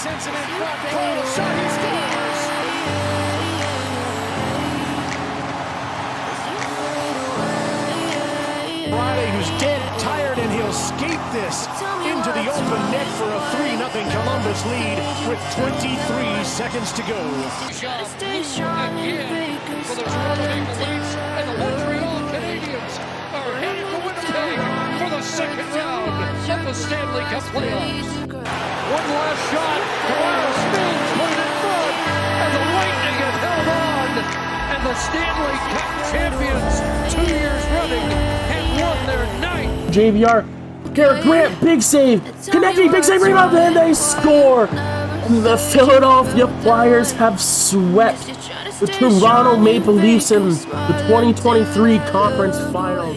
sends him in front. Cole shot, he scores! Friday, who's dead tired, and he'll skate this into the open net for a 3-0 Columbus lead with 23 seconds to go. Again for the Toronto Maple Leafs, and the Montreal Canadiens are headed to Winnipeg for the second round of the Stanley Cup playoffs. One last shot, Toronto spins, put it in front, and the Lightning have held on, and the Stanley Cup champions 2 years running have won their ninth. JVR, Garrett Grant, big save, connecting, big save, rebound, and they score! And the Philadelphia Flyers have swept the Toronto Maple Leafs in the 2023 Conference Finals.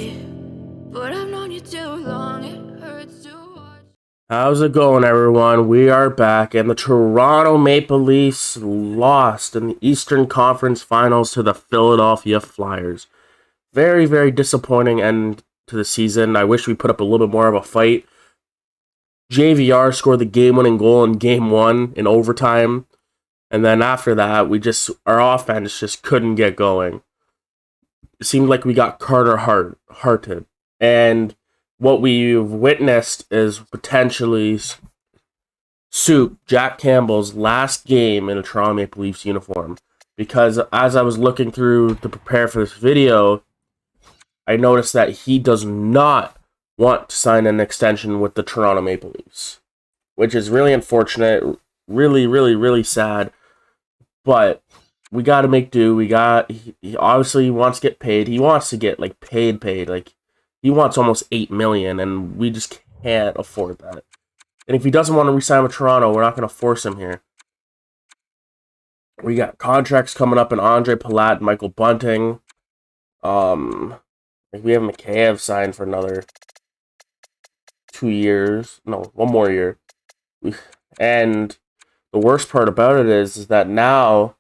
How's it going, everyone? We are back, and the Toronto Maple Leafs lost in the Eastern Conference Finals to the Philadelphia Flyers. Very, very disappointing end to the season. I wish we put up a little bit more of a fight. JVR scored the game-winning goal in Game 1 in overtime, and then after that, our offense just couldn't get going. It seemed like we got Carter-hearted, and what we've witnessed is potentially Jack Campbell's last game in a Toronto Maple Leafs uniform. Because as I was looking through to prepare for this video, I noticed that he does not want to sign an extension with the Toronto Maple Leafs, which is really unfortunate, really, really, really sad. But we got to make do. He obviously wants to get paid. He wants to get paid. He wants almost $8 million, and we just can't afford that. And if he doesn't want to resign with Toronto, we're not going to force him here. We got contracts coming up in Andre Palat and Michael Bunting. We have Mikheyev signed for another 2 years. No, 1 more year. And the worst part about it is that now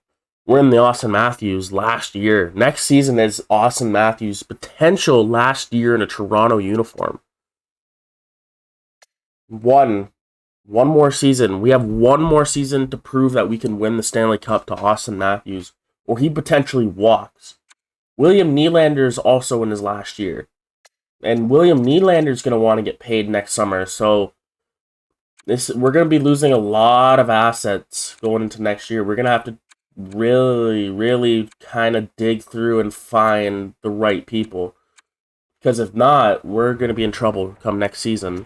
we're in the Austin Matthews last year. Next season is Austin Matthews' potential last year in a Toronto uniform. One more season. We have 1 more season to prove that we can win the Stanley Cup to Austin Matthews, or he potentially walks. William Nylander is also in his last year. And William Nylander is going to want to get paid next summer, so we're going to be losing a lot of assets going into next year. We're going to have to really, really kind of dig through and find the right people. Because if not, we're going to be in trouble come next season.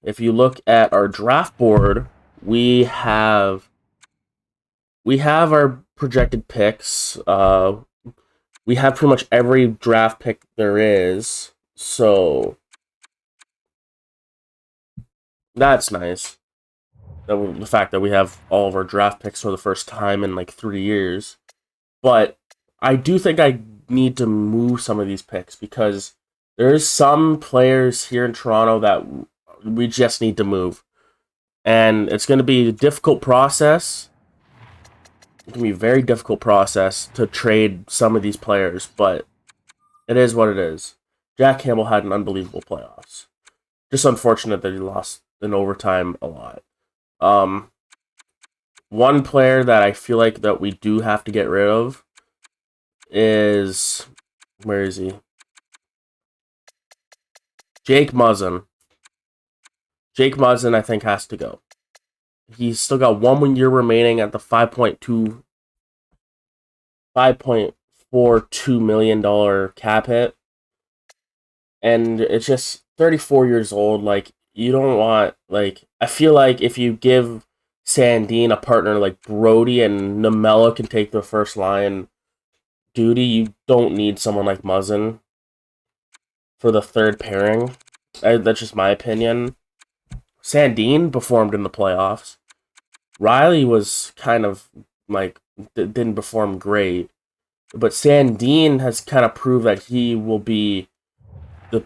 If you look at our draft board, we have our projected picks. We have pretty much every draft pick there is, so that's nice. The fact that we have all of our draft picks for the first time in 3 years. But I do think I need to move some of these picks because there's some players here in Toronto that we just need to move. And it's going to be a difficult process. It can be a very difficult process to trade some of these players, but it is what it is. Jack Campbell had an unbelievable playoffs. Just unfortunate that he lost in overtime a lot. One player that I feel like that we do have to get rid of is, where is he? Jake Muzzin. Jake Muzzin, I think, has to go. He's still got 1 more year remaining at the $5.42 million cap hit. And it's just 34 years old. You don't want, I feel like if you give Sandin a partner like Brody and Namella can take the first line duty, you don't need someone like Muzzin for the third pairing. That's just my opinion. Sandin performed in the playoffs. Riley was kind of didn't perform great. But Sandin has kind of proved that he will be the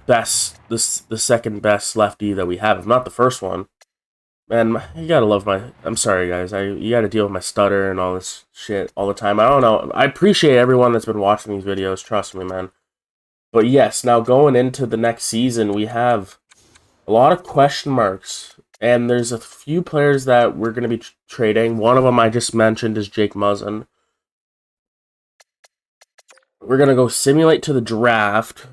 second best lefty that we have, if not the first one. And you gotta love I'm sorry, guys. You gotta deal with my stutter and all this shit all the time. I don't know. I appreciate everyone that's been watching these videos. Trust me, man. But yes, now going into the next season, we have a lot of question marks And there's a few players that we're going to be trading. One of them I just mentioned is Jake Muzzin. We're going to go simulate to the draft.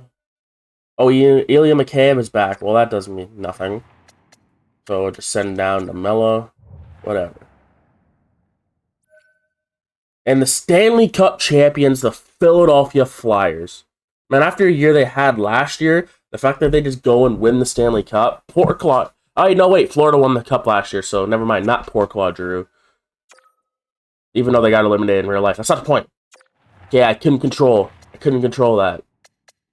Oh, Ilya Mikheyev is back. Well, that doesn't mean nothing. So we'll just send down to Melo. Whatever. And the Stanley Cup champions, the Philadelphia Flyers. Man, after a year they had last year, the fact that they just go and win the Stanley Cup, poor Claude. Oh, no, wait, Florida won the Cup last year, so never mind, not poor Claude Giroux. Even though they got eliminated in real life. That's not the point. Yeah, I couldn't control that.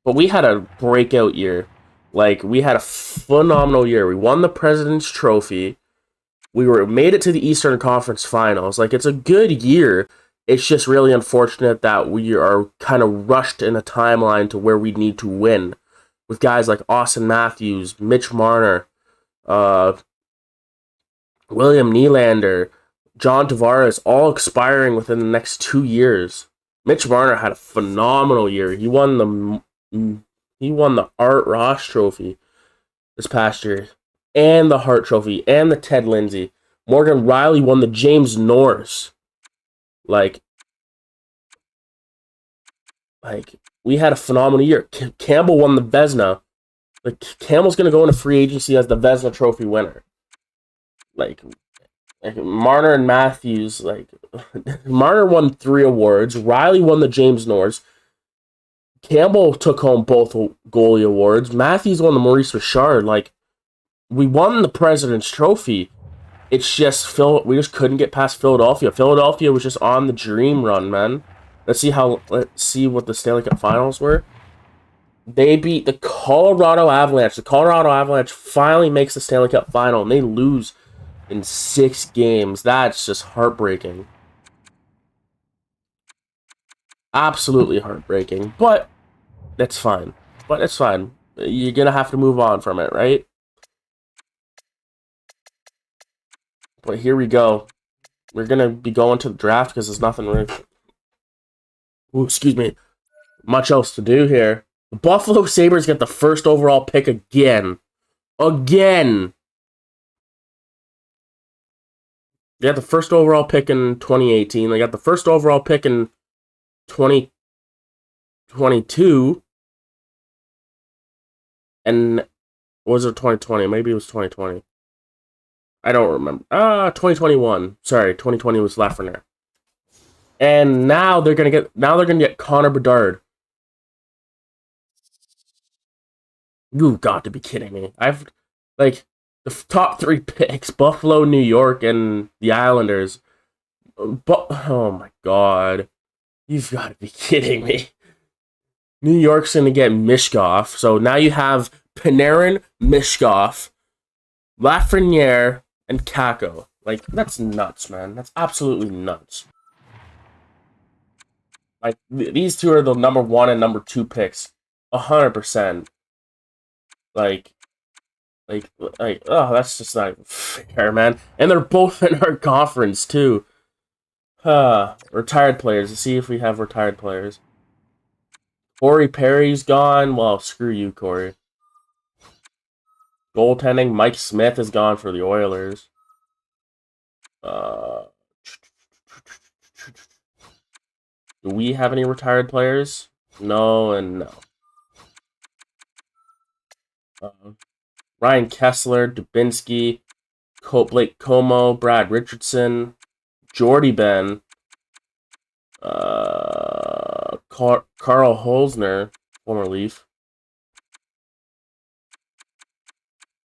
But we had a breakout year. Like, we had a phenomenal year. We won the President's Trophy. We made it to the Eastern Conference Finals. Like, it's a good year. It's just really unfortunate that we are kind of rushed in a timeline to where we need to win. With guys like Austin Matthews, Mitch Marner, William Nylander, John Tavares, all expiring within the next 2 years. Mitch Marner had a phenomenal year. He won the Art Ross Trophy this past year, and the Hart Trophy, and the Ted Lindsay. Morgan Riley won the James Norris. Like we had a phenomenal year. Campbell won the Vezina. Like, Campbell's going to go into free agency as the Vezina Trophy winner. Like Marner and Matthews, Marner won 3 awards. Riley won the James Norris. Campbell took home both goalie awards. Matthews won the Maurice Richard. Like, we won the President's Trophy. It's just we just couldn't get past Philadelphia. Philadelphia was just on the dream run, man. Let's see what the Stanley Cup Finals were. They beat the Colorado Avalanche. The Colorado Avalanche finally makes the Stanley Cup Final, and they lose in 6 games. That's just heartbreaking. Absolutely heartbreaking. But that's fine. You're going to have to move on from it, right? But here we go. We're going to be going to the draft because there's nothing really... Ooh, excuse me. Much else to do here. The Buffalo Sabres get the first overall pick again. Again! They got the first overall pick in 2018. They got the first overall pick in 2022. And was it 2020? Maybe it was 2020. I don't remember. 2021. Sorry, 2020 was Lafreniere. And now they're gonna get Connor Bedard. You've got to be kidding me. The top 3 picks: Buffalo, New York, and the Islanders. But oh my god, you've got to be kidding me. New York's gonna get Mishkov, so now you have Panarin, Mishkov, Lafreniere, and Kakko. Like, that's nuts, man. That's absolutely nuts. Like, these two are the number 1 and number 2 picks, 100%. Oh, that's just not fair, man. And they're both in our conference too. Retired players. Let's see if we have retired players. Corey Perry's gone. Well, screw you, Corey. Goaltending, Mike Smith is gone for the Oilers. Do we have any retired players? No and no. Ryan Kessler, Dubinsky, Blake Como, Brad Richardson, Jordy Ben, Carl Holzner, former Leaf.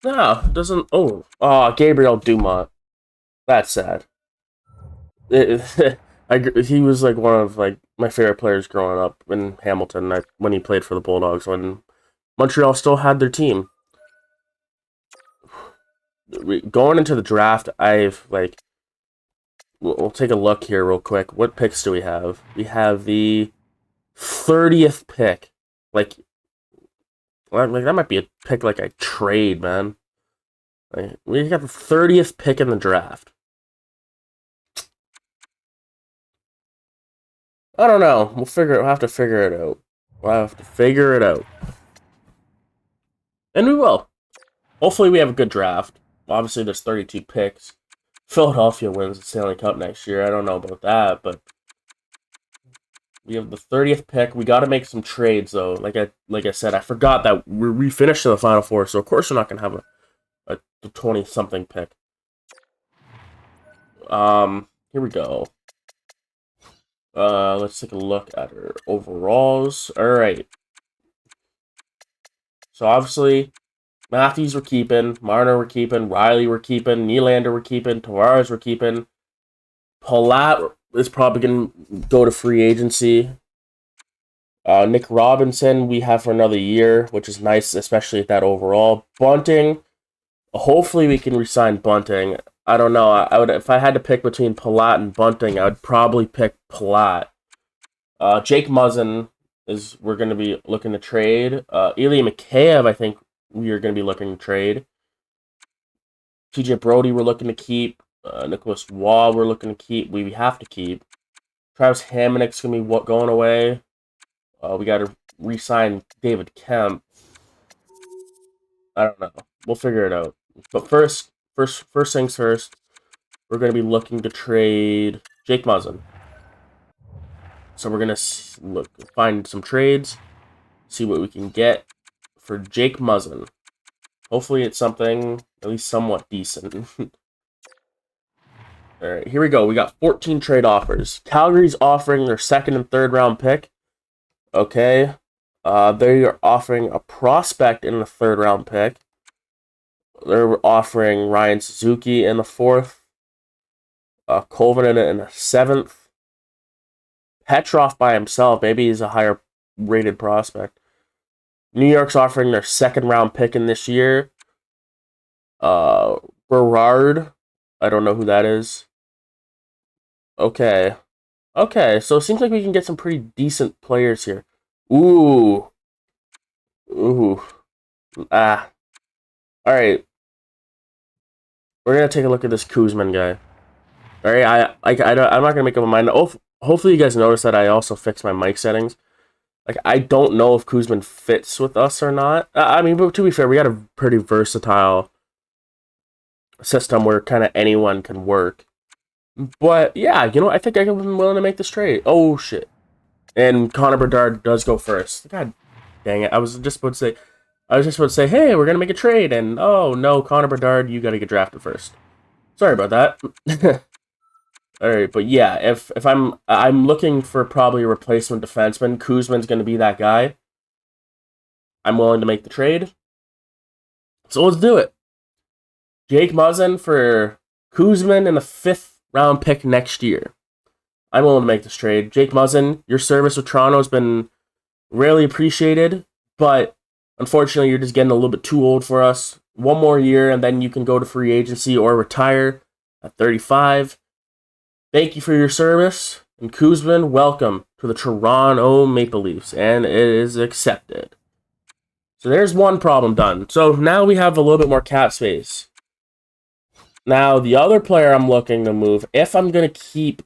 No, it doesn't. Oh, Gabriel Dumont. That's sad. He was like one of my favorite players growing up in Hamilton. When he played for the Bulldogs, when Montreal still had their team. Going into the draft, we'll take a look here real quick. What picks do we have? We have the 30th pick. Like that might be a pick like I trade, man. We got the 30th pick in the draft. I don't know. We'll have to figure it out. And we will. Hopefully we have a good draft. obviously there's 32 picks. Philadelphia wins the Stanley Cup next year. I don't know about that, but we have the 30th pick. We got to make some trades though. Like I said, I forgot that we finished in the Final Four, so of course we're not gonna have a 20-something pick. Here we go. Let's take a look at her overalls. All right. So obviously, Matthews we're keeping, Marner we're keeping, Riley we're keeping, Nylander we're keeping, Tavares we're keeping. Palat is probably going to go to free agency. Nick Robinson we have for another year, which is nice, especially at that overall. Bunting, hopefully we can re-sign Bunting. I don't know. I would, if I had to pick between Palat and Bunting, I would probably pick Palat. Jake Muzzin is we're going to be looking to trade. Ilya Mikheyev, I think we are going to be looking to trade. TJ Brody we're looking to keep. Nicholas Waugh we're looking to keep. We have to keep. Travis Hamonick's going to be going away. We got to re-sign David Kemp. I don't know. We'll figure it out. But first things first, we're going to be looking to trade Jake Muzzin. So we're going to find some trades, see what we can get for Jake Muzzin. Hopefully it's something at least somewhat decent. All right, here we go. We got 14 trade offers. Calgary's offering their second and third round pick. Okay. They are offering a prospect in the third round pick. They're offering Ryan Suzuki in the fourth. Colvin in the seventh. Petrov by himself. Maybe he's a higher rated prospect. New York's offering their second round pick in this year. Berard. I don't know who that is. Okay. Okay, so it seems like we can get some pretty decent players here. Ooh. Ah. Alright. We're going to take a look at this Kuzman guy. Alright, I'm not going to make up my mind. Hopefully you guys notice that I also fixed my mic settings. Like, I don't know if Kuzman fits with us or not. I mean, but to be fair, we got a pretty versatile system where kind of anyone can work. But, yeah, you know, I think I'm willing to make this trade. Oh, shit. And Connor Bedard does go first. God dang it. I was just about to say, hey, we're going to make a trade. And, oh, no, Connor Bedard, you got to get drafted first. Sorry about that. All right, but yeah, if I'm looking for probably a replacement defenseman, Kuzman's going to be that guy. I'm willing to make the trade. So let's do it. Jake Muzzin for Kuzman in the 5th round pick next year. I'm willing to make this trade. Jake Muzzin, your service with Toronto has been really appreciated, but unfortunately, you're just getting a little bit too old for us. One more year, and then you can go to free agency or retire at 35. Thank you for your service, and Kuzman, welcome to the Toronto Maple Leafs, and it is accepted. So there's one problem done. So now we have a little bit more cap space. Now, the other player I'm looking to move, if I'm going to keep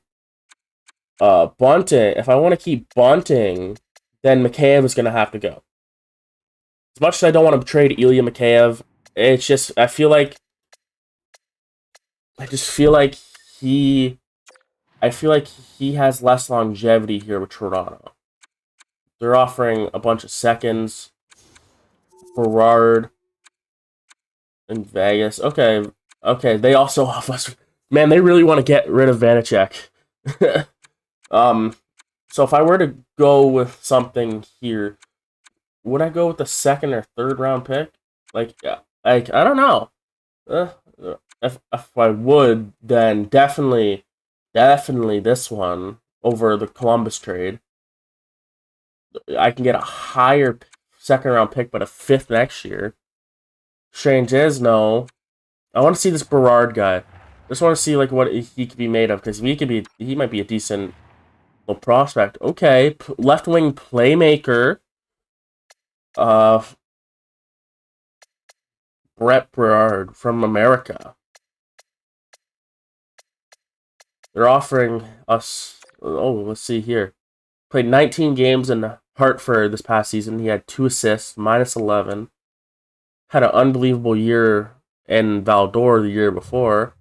Bunting, if I want to keep Bunting, then Mikheyev is going to have to go. As much as I don't want to trade Ilya Mikheyev, it's just, I just feel like he has less longevity here with Toronto. They're offering a bunch of seconds. Berard in Vegas. Okay, they also offer us. Man, they really want to get rid of Vanacek. So if I were to go with something here, would I go with the second or third round pick? Like I don't know. If I would, then definitely this one over the Columbus trade. I can get a higher second round pick, but a 5th next year. Strange is no. I want to see this Berard guy. Just want to see like what he could be made of, because he might be a decent little prospect. Okay, left wing playmaker. Brett Berard from America. They're offering us. Oh, let's see here. Played 19 games in Hartford this past season. He had 2 assists, -11. Had an unbelievable year and Valdor the year before.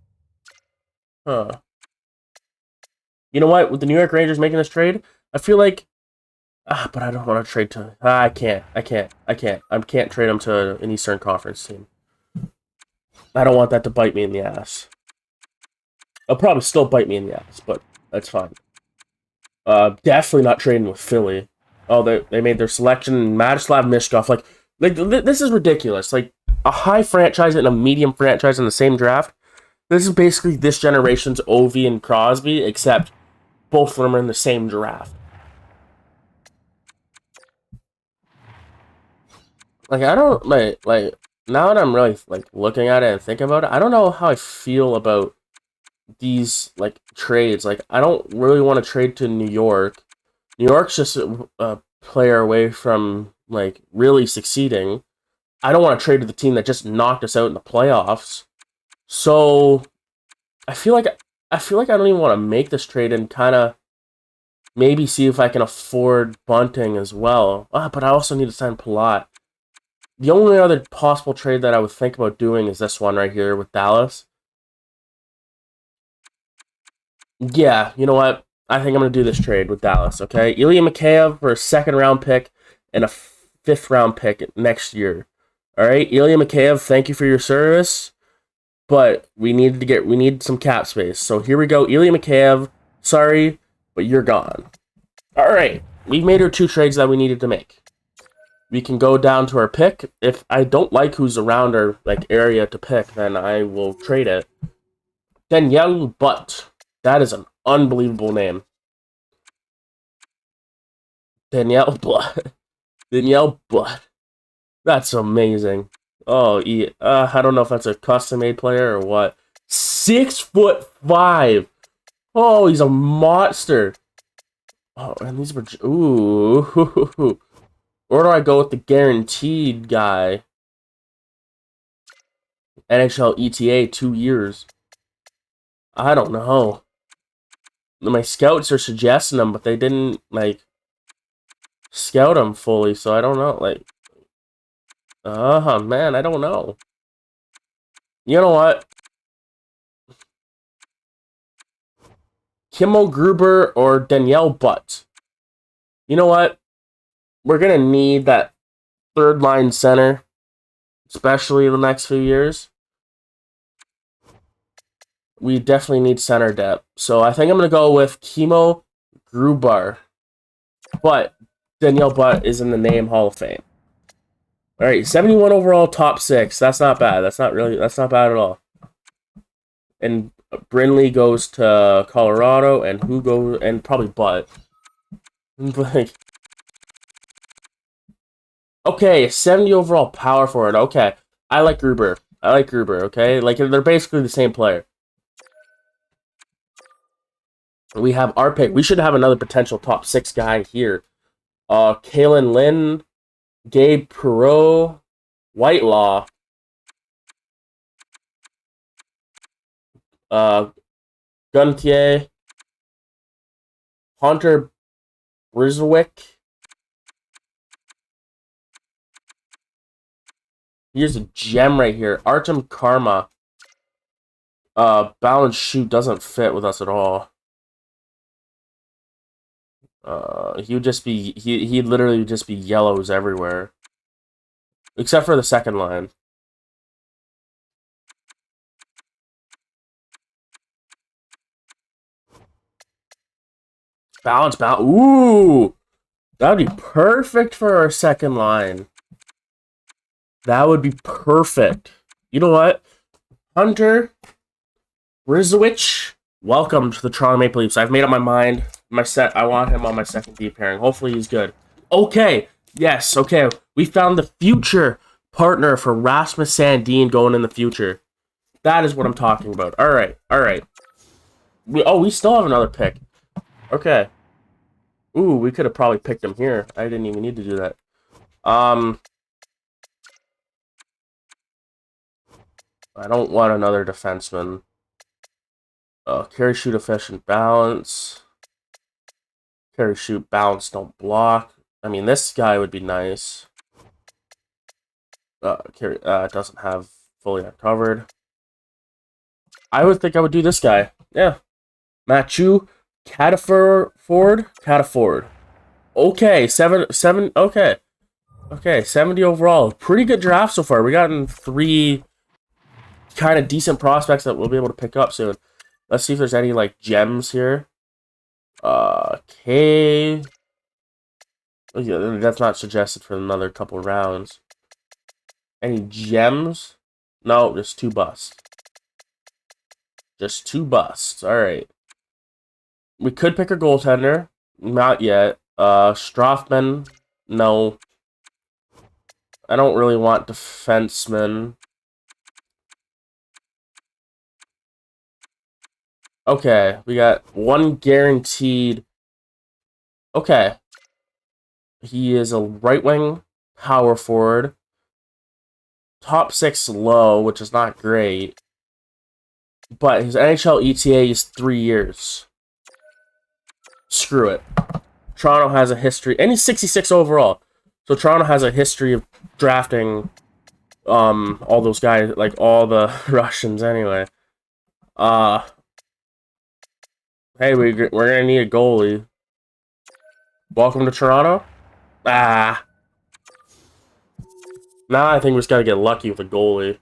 Huh. You know what? With the New York Rangers making this trade, I feel like... but I don't want to trade to... I can't trade him to an Eastern Conference team. I don't want that to bite me in the ass. It'll probably still bite me in the ass, but that's fine. Definitely not trading with Philly. Oh, they made their selection in Matislav Mishkov. Like this is ridiculous. Like, a high franchise and a medium franchise in the same draft. This is basically this generation's Ovi and Crosby, except both of them are in the same draft. Like, I don't, like now that I'm really, like, looking at it and thinking about it, I don't know how I feel about these, like, trades. Like, I don't really want to trade to New York. New York's just a player away from, like, really succeeding. I don't want to trade to the team that just knocked us out in the playoffs. So I feel like I don't even want to make this trade and kind of maybe see if I can afford Bunting as well. But I also need to sign Palat. The only other possible trade that I would think about doing is this one right here with Dallas. Yeah, you know what? I think I'm going to do this trade with Dallas, okay? Ilya Mikheyev for a second-round pick and a fifth-round pick next year. All right, Ilya Mikheyev, thank you for your service, but we need some cap space. So here we go, Ilya Mikheyev. Sorry, but you're gone. All right, we've made our 2 trades that we needed to make. We can go down to our pick. If I don't like who's around our, like, area to pick, then I will trade it. Danielle Butt. That is an unbelievable name. Danielle Butt. Danielle Butt. That's amazing. Oh, yeah. I don't know if that's a custom-made player or what. 6'5". Oh, he's a monster. Oh, and these were... Ooh. Or do I go with the guaranteed guy? NHL ETA, 2 years. I don't know. My scouts are suggesting him, but they didn't, like, scout him fully, so I don't know. Like, man, I don't know. You know what? Kimmo Gruber or Danielle Butt. You know what? We're going to need that third-line center, especially in the next few years. We definitely need center depth. So I think I'm going to go with Kimmo Gruber. But Danielle Butt is in the name Hall of Fame. All right, 71 overall, top 6. That's not bad. That's not bad at all. And Brinley goes to Colorado, and who goes, and probably Butt. Like, okay, 70 overall power forward. Okay, I like Gruber. Okay, like, they're basically the same player. We have our pick. We should have another potential top 6 guy here. Kalen Lynn, Gabe Perreault, Whitelaw, Guntier, Hunter Briswick. Here's a gem right here. Artem Karma. Balance shoot doesn't fit with us at all. He would just be he'd literally just be yellows everywhere. Except for the second line. Balance. Ooh! That would be perfect for our second line. That would be perfect. You know what? Hunter Rizowicz, welcome to the Toronto Maple Leafs. I've made up my mind. I want him on my second D pairing. Hopefully he's good. Okay. Yes, okay. We found the future partner for Rasmus Sandin going in the future. That is what I'm talking about. All right. We still have another pick. Okay. Ooh, we could have probably picked him here. I didn't even need to do that. I don't want another defenseman. Carry, shoot, efficient, balance. Carry, shoot, balance, don't block. I mean, this guy would be nice. Carry, doesn't have fully uncovered. I would think I would do this guy. Yeah. Matthew Cataford. Okay, seven. Okay. Okay, 70 overall. Pretty good draft so far. We gotten 3 kind of decent prospects that we'll be able to pick up soon. Let's see if there's any, like, gems here. Okay. Oh, yeah, that's not suggested for another couple rounds. Any gems? No, just 2 busts. Just 2 busts. Alright. We could pick a goaltender. Not yet. Strothman. No. I don't really want defensemen. Okay, we got 1 guaranteed. Okay. He is a right wing power forward. Top 6 low, which is not great. But his NHL ETA is 3 years. Screw it. Toronto has a history, and he's 66 overall. So Toronto has a history of drafting all those guys, like all the Russians anyway. Hey, we're gonna need a goalie. Welcome to Toronto. Now I think we just gotta get lucky with a goalie.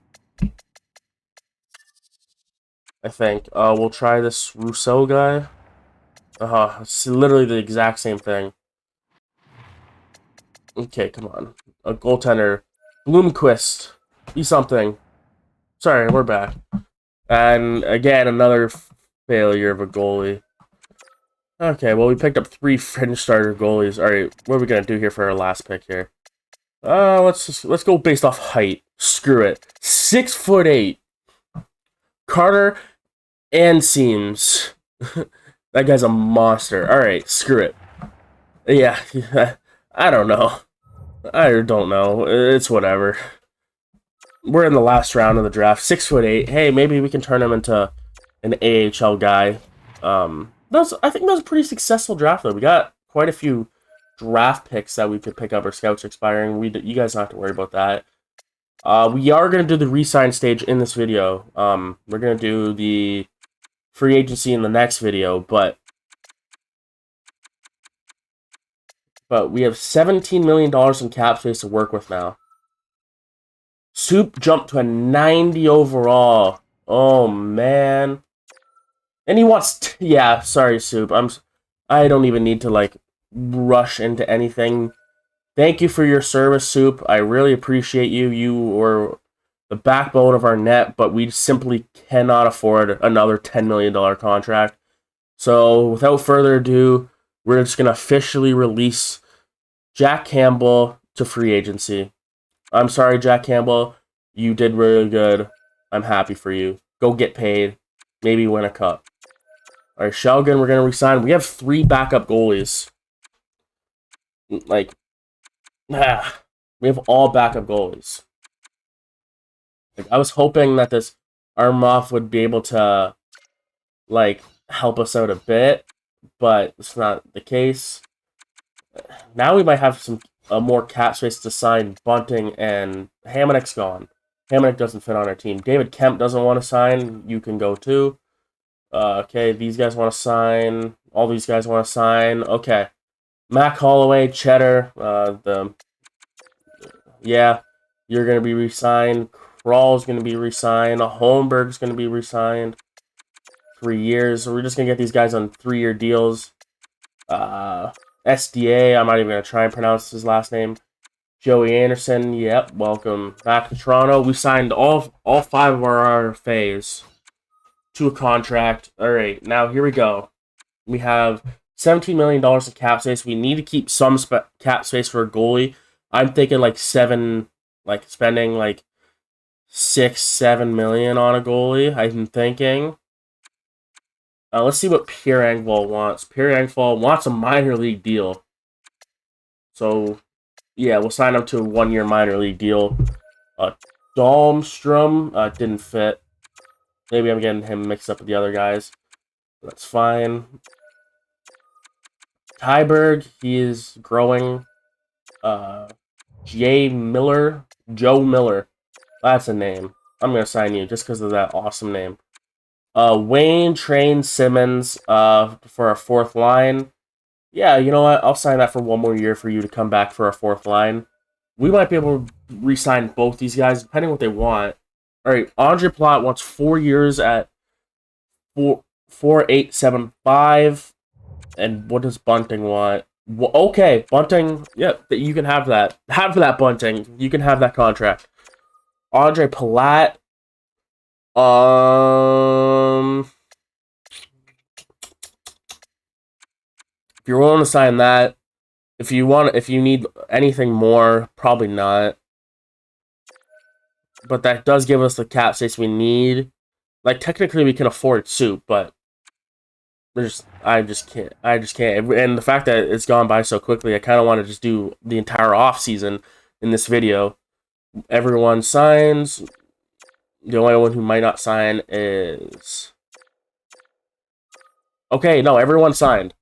I think. We'll try this Rousseau guy. It's literally the exact same thing. Okay, come on. A goaltender. Bloomquist. Be something. Sorry, we're back. And again, another failure of a goalie. Okay, well, we picked up 3 fringe starter goalies. Alright, what are we gonna do here for our last pick here? Let's go based off height. Screw it. 6'8". Carter and Seams. That guy's a monster. Alright, screw it. Yeah, I don't know. I don't know. It's whatever. We're in the last round of the draft. 6'8". Hey, maybe we can turn him into an AHL guy. I think that was a pretty successful draft, though. We got quite a few draft picks that we could pick up. Our scouts are expiring. You guys don't have to worry about that. We are going to do the Resign Stage in this video. We're going to do the free agency in the next video, but we have $17 million in cap space to work with now. Soup jumped to a 90 overall. Oh, man. And he wants... yeah, sorry, Soup. I don't even need to, like, rush into anything. Thank you for your service, Soup. I really appreciate you. You were the backbone of our net, but we simply cannot afford another $10 million contract. So, without further ado, we're just going to officially release Jack Campbell to free agency. I'm sorry, Jack Campbell. You did really good. I'm happy for you. Go get paid. Maybe win a cup. Alright, Shelgan, we're going to resign. We have 3 backup goalies. Like, we have all backup goalies. Like, I was hoping that this Armoff would be able to, like, help us out a bit, but it's not the case. Now we might have a more cap space to sign Bunting, and Hamanek's gone. Hamanek doesn't fit on our team. David Kemp doesn't want to sign. You can go too. Okay, these guys want to sign. All these guys want to sign. Okay. Mac Holloway, Cheddar, yeah, you're going to be re-signed. Krawl's going to be re-signed. Holmberg's going to be re-signed. 3 years. So we're just going to get these guys on 3-year deals. SDA, I'm not even going to try and pronounce his last name. Joey Anderson, yep, welcome back to Toronto. We signed all 5 of our RFAs to a contract. All right, now here we go. We have $17 million in cap space. We need to keep some cap space for a goalie. I'm thinking like spending like $6-7 million on a goalie. I'm thinking. Let's see what Pierre Engvall wants. Pierre Engvall wants a minor league deal. So, yeah, we'll sign him to a 1-year minor league deal. Dahlmstrom didn't fit. Maybe I'm getting him mixed up with the other guys. That's fine. Tyberg, he is growing. Joe Miller. That's a name. I'm gonna sign you just because of that awesome name. Wayne Train Simmons for our fourth line. Yeah, you know what? I'll sign that for one more year for you to come back for our fourth line. We might be able to re-sign both these guys, depending on what they want. All right, Andre Plot wants 4 years at 4.875. And what does Bunting want? Well, okay, Bunting, yeah, you can have that. Have that, Bunting. You can have that contract. Andre Palat. If you're willing to sign that, if you need anything more, probably not. But that does give us the cap space we need. Like, technically we can afford Soup, but I just can't. And the fact that it's gone by so quickly, I kind of want to just do the entire off season in this video. Everyone signs. The only one who might not sign is... Okay, no, everyone signed.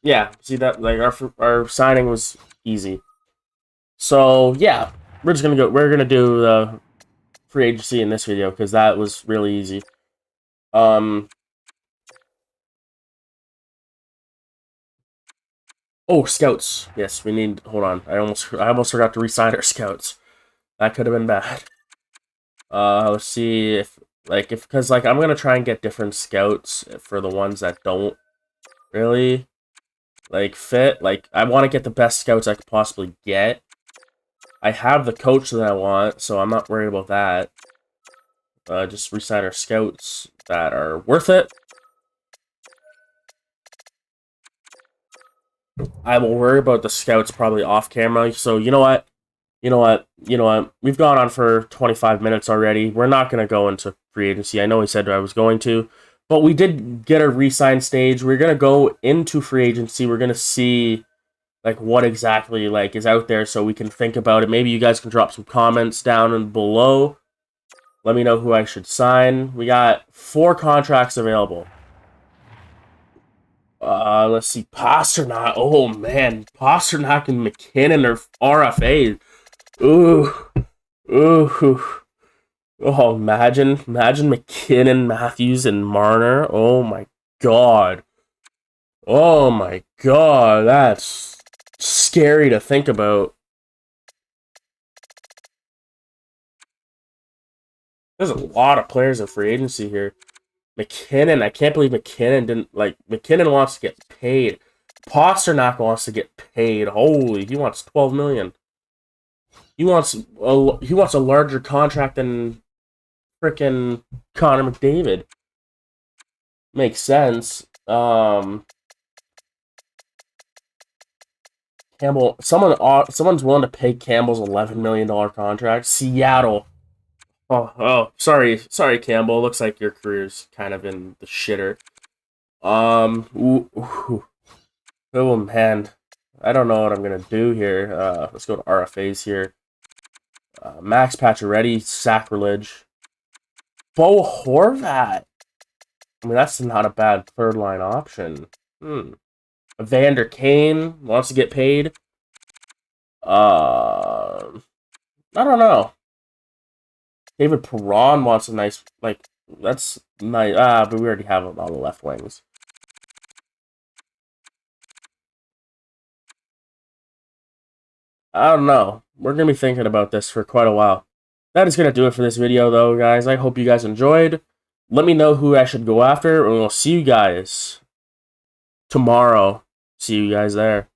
Yeah, see that? Like, our signing was easy. So, yeah, we're gonna do the free agency in this video, because that was really easy. Oh, scouts. Yes, we need... Hold on. I almost forgot to re-sign our scouts. That could have been bad. Let's see if... Because, I'm gonna try and get different scouts for the ones that don't really, fit. I want to get the best scouts I could possibly get. I have the coach that I want, so I'm not worried about that. Just re-sign our scouts that are worth it. I will worry about the scouts probably off camera. So you know what? We've gone on for 25 minutes already. We're not going to go into free agency. I know he said I was going to, but we did get a re-sign stage. We're going to go into free agency. We're going to see what exactly is out there so we can think about it. Maybe you guys can drop some comments down and below. Let me know who I should sign. We got 4 contracts available. Let's see. Pasternak. Oh, man. Pasternak and McKinnon are RFAs. Ooh. Oh, imagine McKinnon, Matthews, and Marner. Oh, my God. Oh, my God. That's scary to think about. There's a lot of players in free agency here. McKinnon, I can't believe McKinnon didn't, McKinnon wants to get paid. Pasternak wants to get paid. Holy, he wants $12 million. He wants a larger contract than frickin' Connor McDavid. Makes sense. Campbell, someone's willing to pay Campbell's $11 million contract. Seattle. Oh, sorry, Campbell. Looks like your career's kind of in the shitter. Oh man, I don't know what I'm gonna do here. Let's go to RFAs here. Max Pacioretty, sacrilege. Bo Horvat. I mean, that's not a bad third line option. Evander Kane wants to get paid. I don't know. David Perron wants a nice, that's nice. But we already have him on the left wings. I don't know. We're going to be thinking about this for quite a while. That is going to do it for this video, though, guys. I hope you guys enjoyed. Let me know who I should go after, and we'll see you guys tomorrow. See you guys there.